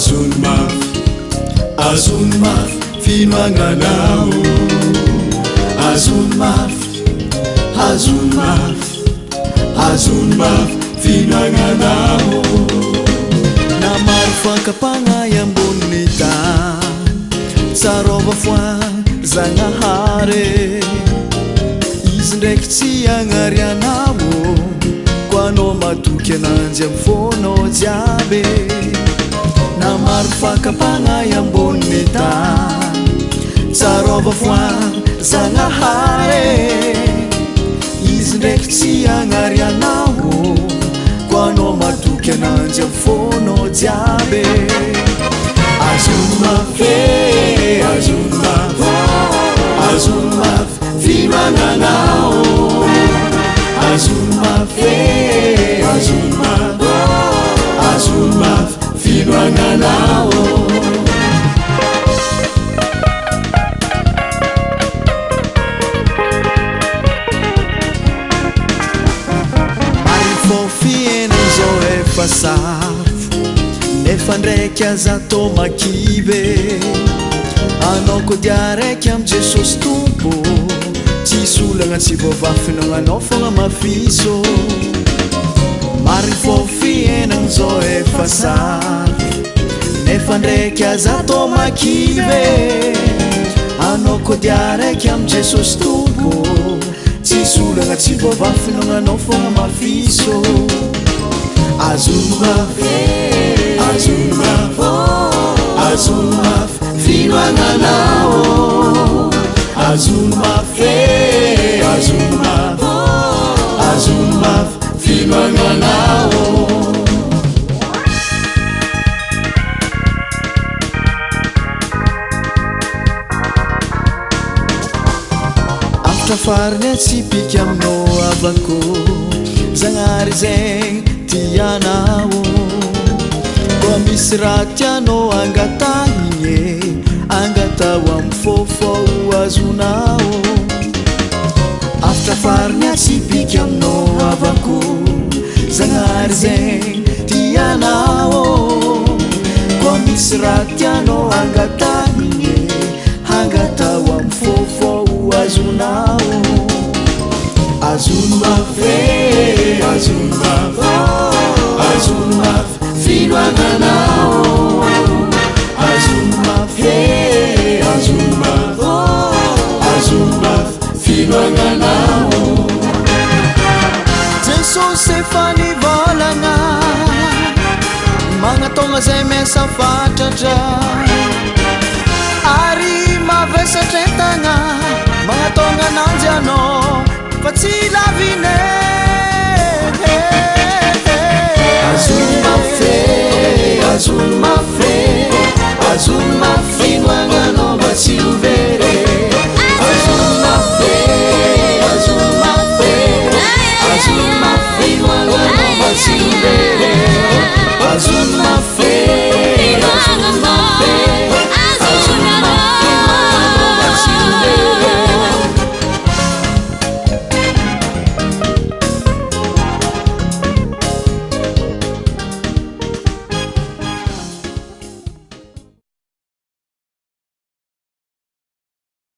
azony mafy finoagnanao azony mafy finoagnanao namaro fakapagna ambony tany tsarova foagna Zagnahary izy ndraiky tsy agnarianao ko anao matoky ananjy amy fonao jiaby namaro fakapagna ambony tany tsarova foagna Zagnahary izy ndraiky tsy agnarianao ko anao matoky ananjy amy fonao jiaby azony mafy finoagnanao azony mafy finoagnanao arifofiena zao efa safo nefa ndraiky aza atao makive anao ko dia raiky amy Jesosy tompo tsisy olagna tsy voavafinao anao fogna mafiso mariny fô fiainagna zao efa safo nefa ndraiky aza atao makive anao ko dia raiky amy Jesosy tompo tsisy olagna tsy voavafinao anao fogna mafiso azony mafy finoagnanao azony mafy finoagnanao afatra fariny atsipiky aminao avako Zagnahary zegny tianao koa misy raha tianao angatahigny angatao amy fofao azonao afatra fariny atsipiky aminao avako Zagnahary zegny tianao koa misy raha tianao angatahigny angatao amy fofao azonao azony mafy finoagnanao azony mafy finoagnanao Jesosy efa nivolagna magnatogna zay mesa fatratra ary mavesatra entagna magnatogna ananjy anao